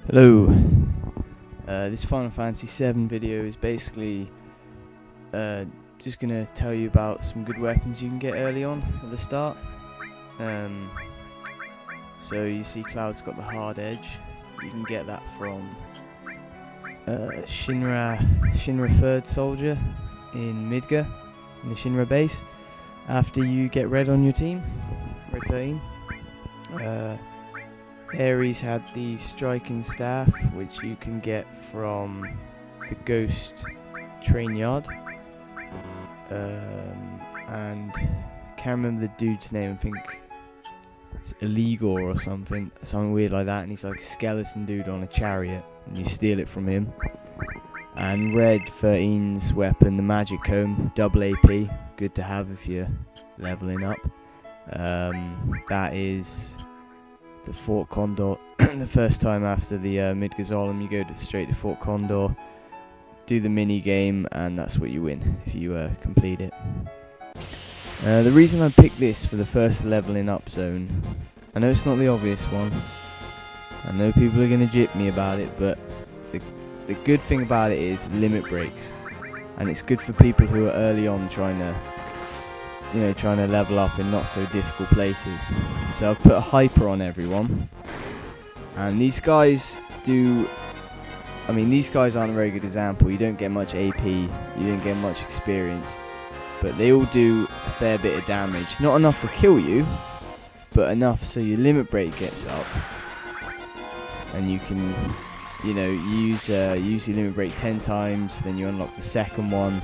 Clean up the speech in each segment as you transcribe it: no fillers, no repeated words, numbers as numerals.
Hello. This Final Fantasy VII video is basically just gonna tell you about some good weapons you can get early on at the start. So you see Cloud's got the hard edge. You can get that from Shinra 3rd Soldier in Midgar, in the Shinra base. After you get red on your team, red 13. Ares had the striking staff, which you can get from the Ghost Train Yard, and I can't remember the dude's name. I think it's Illegal or something weird like that, and he's like a skeleton dude on a chariot, and you steal it from him. And Red 13's weapon, the Magic Comb, double AP, good to have if you're leveling up. That is the Fort Condor. The first time after the Midgar, you go straight to Fort Condor, do the mini game, and that's what you win if you complete it. The reason I picked this for the first leveling up zone, I know it's not the obvious one, I know people are going to jip me about it, but the good thing about it is limit breaks, and it's good for people who are early on trying to level up in not so difficult places. So I've put a hyper on everyone, and these guys these guys aren't a very good example. You don't get much AP, you don't get much experience, but they all do a fair bit of damage. Not enough to kill you, but enough so your limit break gets up, and you can use your limit break 10 times, then you unlock the second one,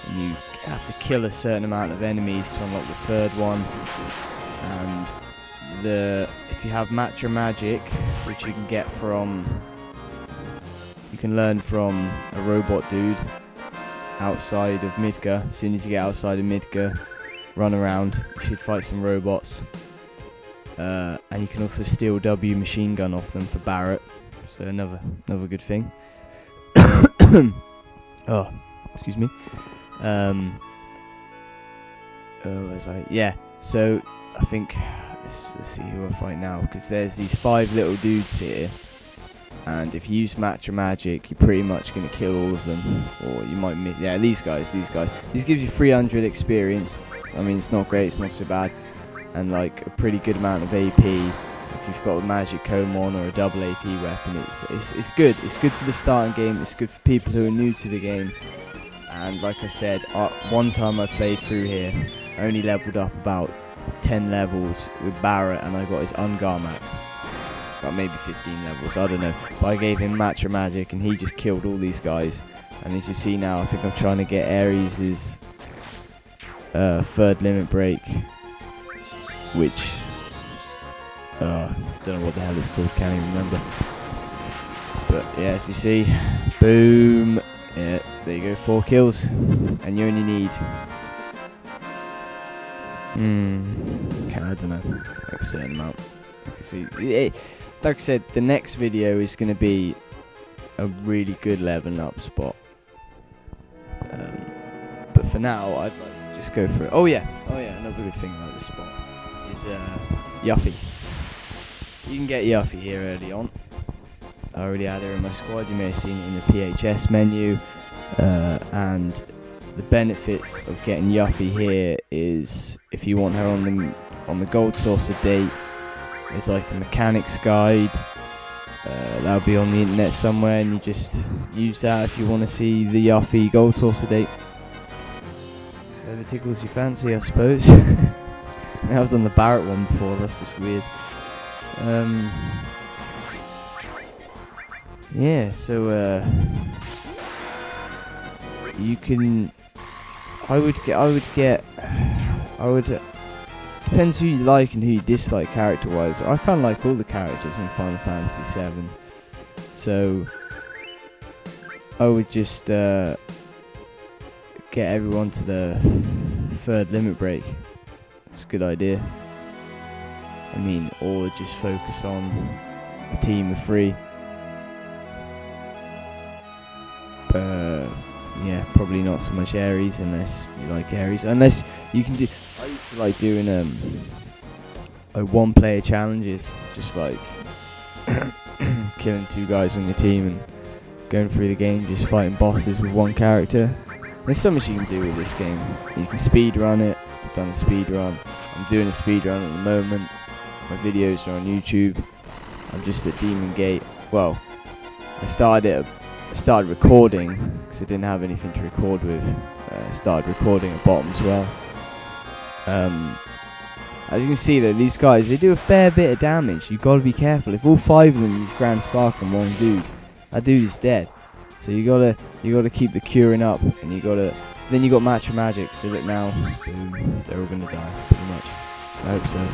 and you have to kill a certain amount of enemies to unlock the third one. And if you have Matcha Magic, which you can learn from a robot dude outside of Midgar. As soon as you get outside of Midgar, run around, you should fight some robots, and you can also steal W machine gun off them for Barrett, so another good thing. Oh, excuse me. So I think let's see who I fight now, because there's these 5 little dudes here, and if you use Matcha Magic, you're pretty much going to kill all of them, or you might miss. Yeah, these guys. These gives you 300 experience. I mean, it's not great, it's not so bad, and like a pretty good amount of AP if you've got a Magic Comb on or a double AP weapon. It's good. It's good for the starting game. It's good for people who are new to the game. And like I said, one time I played through here, I only leveled up about 10 levels with Barrett, and I got his Ungar max. About maybe 15 levels, I don't know. But I gave him Matcha Magic, and he just killed all these guys. And as you see now, I think I'm trying to get Ares' 3rd limit break, which don't know what the hell it's called, can't even remember. But yeah, as you see, boom. Yeah, there you go, 4 kills, and you only need I don't know, like a certain amount. You can see, like I said, the next video is going to be a really good leveling up spot. But for now, I'd like to just go for it. Oh yeah, another good thing about this spot is Yuffie. You can get Yuffie here early on. I already had her in my squad. You may have seen it in the PHS menu, and the benefits of getting Yuffie here is, if you want her on the Gold Saucer date, there's like a mechanics guide that'll be on the internet somewhere, and you just use that if you want to see the Yuffie Gold Saucer date. Whatever tickles your fancy, I suppose. I've done the Barrett one before. That's just weird. Yeah, so you can. I would depends who you like and who you dislike character-wise. I kind of like all the characters in Final Fantasy VII, so I would just get everyone to the 3rd limit break. That's a good idea. I mean, or just focus on a team of 3. Yeah, probably not so much Ares, unless you like Ares. Unless you can do. I used to like doing 1-player challenges, just like killing 2 guys on your team and going through the game just fighting bosses with 1 character. There's so much you can do with this game. You can speed run it. I've done a speed run. I'm doing a speed run at the moment. My videos are on YouTube. I'm just at Demon Gate. Well, I started recording because I didn't have anything to record with. I started recording at bottom as well. As you can see though, these guys, they do a fair bit of damage. You've got to be careful. If all 5 of them use Grand Spark on 1 dude, that dude is dead. So you gotta keep the curing up, and then you got Match of Magic. So look now, boom, they're all gonna die pretty much. I hope so.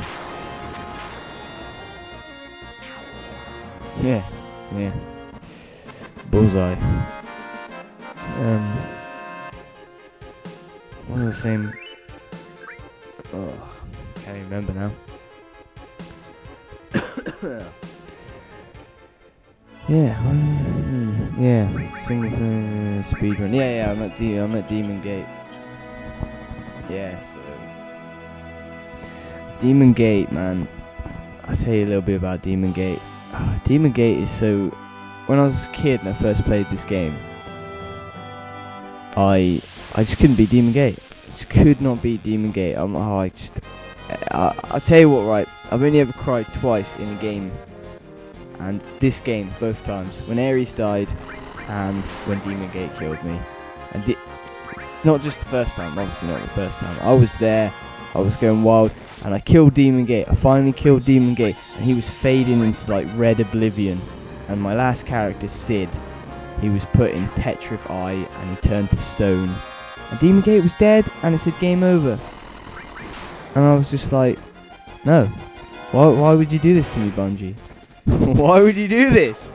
Yeah. Bullseye. What was I saying? Oh, can't even remember now. Yeah, single player speedrun. Yeah, I'm at Demon Gate. Yeah, so Demon Gate, man. I'll tell you a little bit about Demon Gate. Demon Gate is so. When I was a kid and I first played this game, I just couldn't beat Demon Gate. I just could not beat Demon Gate. I'll tell you what, right? I've only ever cried twice in a game. And this game, both times, when Ares died and when Demon Gate killed me. And not just the first time, obviously not the first time. I was there, I was going wild, and I killed Demon Gate. I finally killed Demon Gate, and he was fading into like red oblivion. And my last character, Sid, he was put in Petrify and he turned to stone. And Demon Gate was dead, and it said game over. And I was just like, no. Why would you do this to me, Bungie? Why would you do this?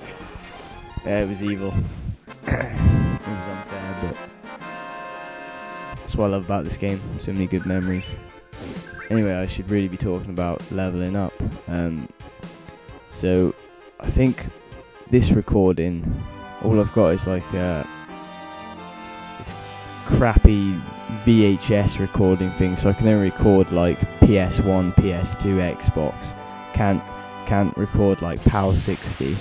Yeah, it was evil. It was unfair, but that's what I love about this game. So many good memories. Anyway, I should really be talking about leveling up. So I think this recording, all I've got is like this crappy VHS recording thing, so I can only record like PS1, PS2, Xbox. Can't record like PAL 60.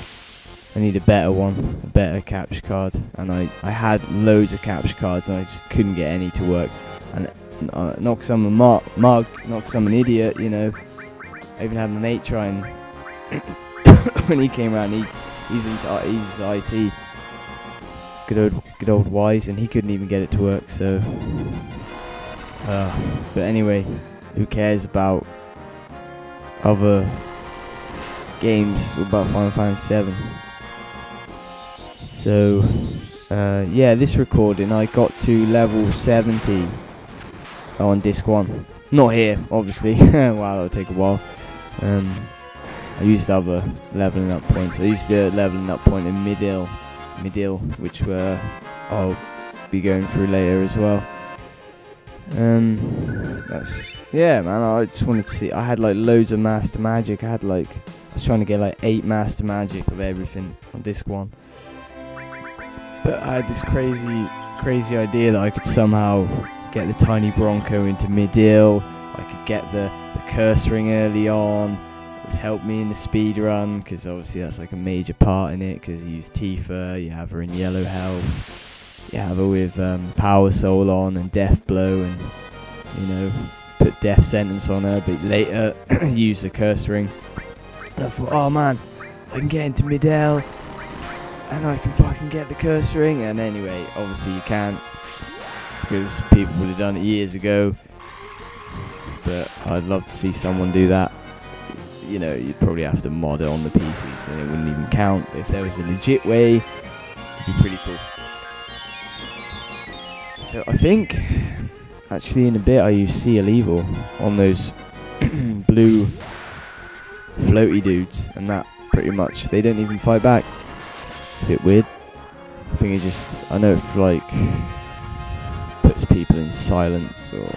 I need a better one, a better capture card, and I had loads of capture cards and I just couldn't get any to work. And not because I'm a mug, not because I'm an idiot, you know. I even had my mate try and when he came around, he's IT, good old Wise, and he couldn't even get it to work. So, but anyway, who cares about other games? About Final Fantasy VII. So, yeah, this recording I got to level 70 on disc 1. Not here, obviously. Wow, that'll take a while. I used other leveling up points. I used the leveling up point in Midil, which I'll be going through later as well. Yeah, man. I just wanted to see. I had like loads of Master Magic. I was trying to get like 8 Master Magic of everything on disc 1. But I had this crazy idea that I could somehow get the Tiny Bronco into Midil. I could get the Curse Ring early on. It would help me in the speed run, because obviously that's like a major part in it, because you use Tifa, you have her in yellow health, you have her with Power Soul on and Death Blow, and you know, put Death Sentence on her, but later use the Curse Ring. And I thought, oh man, I can get into Midel and I can fucking get the Curse Ring. And anyway, obviously you can't, because people would have done it years ago. But I'd love to see someone do that. You know, you'd probably have to mod it on the PCs, then it wouldn't even count. But if there was a legit way, it'd be pretty cool. So I think, actually in a bit, I use Seal Evil on those blue floaty dudes, and that pretty much, they don't even fight back. It's a bit weird. I think I know if like puts people in silence, or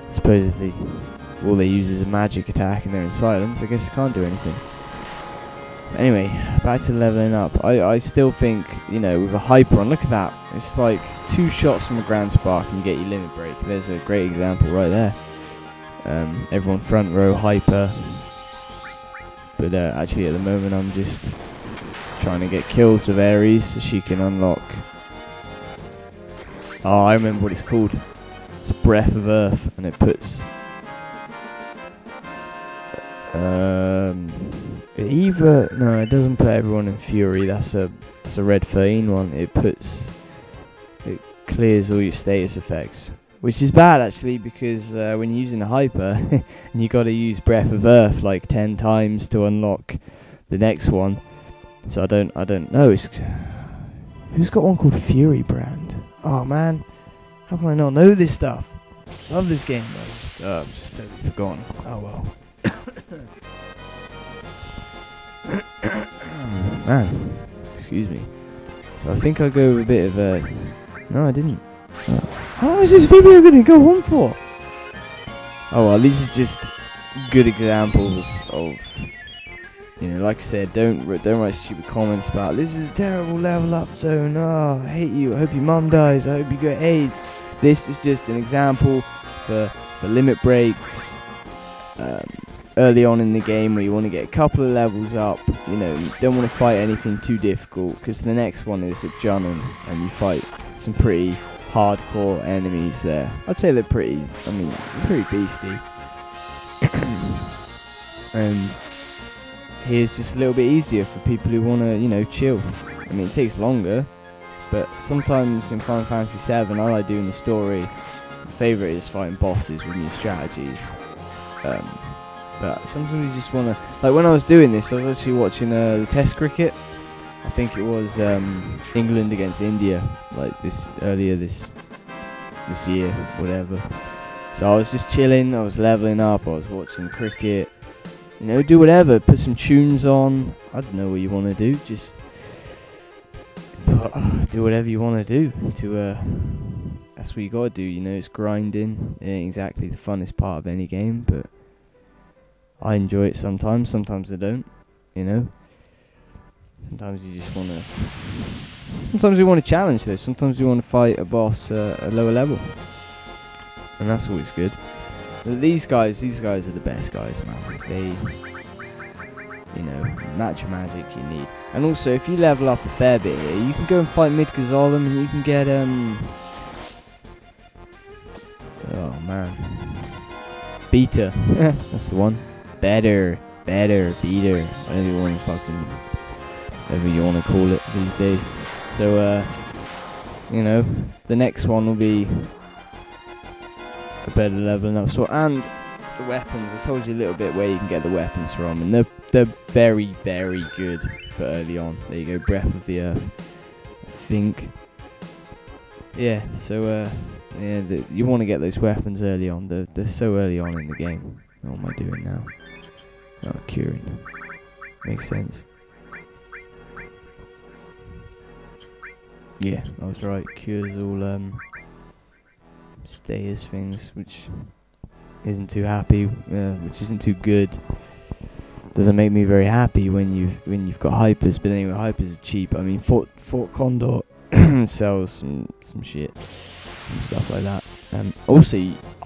I suppose if all they use is a magic attack and they're in silence, I guess it can't do anything. But anyway, back to leveling up. I still think, you know, with a hyper on, look at that. It's like 2 shots from a Grand Spark and you get your limit break. There's a great example right there. Everyone front row hyper. But actually at the moment I'm just trying to get kills with Ares so she can unlock. Oh, I remember what it's called. It's Breath of Earth, and it puts no, it doesn't put everyone in Fury. That's a red 13 one. It clears all your status effects, which is bad actually, because when you're using a hyper and you got to use Breath of Earth like 10 times to unlock the next one. So I don't know. Who's got one called Fury Brand? Oh man, how can I not know this stuff? Love this game. I've just totally forgotten. Oh well. Man, excuse me. So I think I'll go with a bit of a... No, I didn't. How long is this video going to go on for? Oh well, these are just good examples of... like I said, don't write stupid comments about this is a terrible level up zone. Oh, I hate you. I hope your mum dies. I hope you get AIDS. This is just an example for limit breaks. Early on in the game where you want to get a couple of levels up, you don't want to fight anything too difficult, because the next one is at Junon and you fight some pretty hardcore enemies there. I'd say they're pretty beastie. And here's just a little bit easier for people who want to, chill. I mean, it takes longer, but sometimes in Final Fantasy VII, I like doing the story. My favourite is fighting bosses with new strategies. But sometimes you just want to... Like when I was doing this, I was actually watching the Test cricket. I think it was England against India, like earlier this year, whatever. So I was just chilling, I was leveling up, I was watching cricket. Do whatever, put some tunes on. I don't know what you want to do, just do whatever you want to do. That's what you gotta do, it's grinding. It ain't exactly the funnest part of any game, but I enjoy it sometimes I don't, Sometimes you just want to... Sometimes you want to challenge though, sometimes you want to fight a boss at a lower level. And that's always good. But these guys are the best guys, man. They... match magic you need. And also, if you level up a fair bit here, you can go and fight Midgazolem and you can get, oh man. Beta. That's the one. Better, beater, whatever you want to call it these days. So, the next one will be a better leveling up. So, and the weapons. I told you a little bit where you can get the weapons from, and they're very, very good for early on. There you go, Breath of the Earth. I think. Yeah. So, you want to get those weapons early on. They're so early on in the game. What am I doing now? Oh, curing. Makes sense. Yeah, I was right. Cures all status things, which isn't too happy, which isn't too good. Doesn't make me very happy when you've got hypers. But anyway, hypers are cheap. I mean, Fort Condor sells some shit, some stuff like that. Also,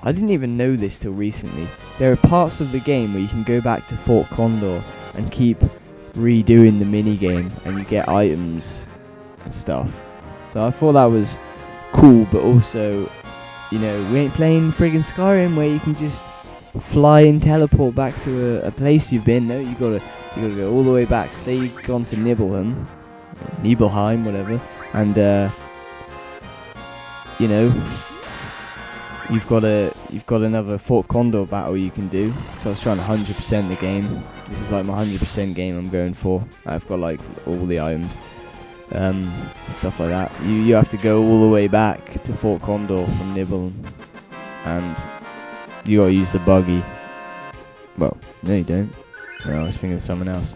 I didn't even know this till recently. There are parts of the game where you can go back to Fort Condor and keep redoing the mini game, and you get items and stuff. So I thought that was cool, but also, we ain't playing friggin' Skyrim where you can just fly and teleport back to a place you've been. No, you gotta go all the way back. Say you've gone to Nibelheim, whatever, and you've got another Fort Condor battle you can do. So I was trying to 100% the game. This is like my 100% game I'm going for. I've got like all the items, stuff like that. You have to go all the way back to Fort Condor from Nibelheim, and you gotta use the buggy. Well, no you don't. No, I was thinking of someone else.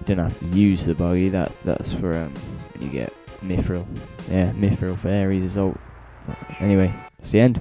You don't have to use the buggy. That's for when you get Mithril. Yeah, Mithril for Ares' ult. Anyway, that's the end.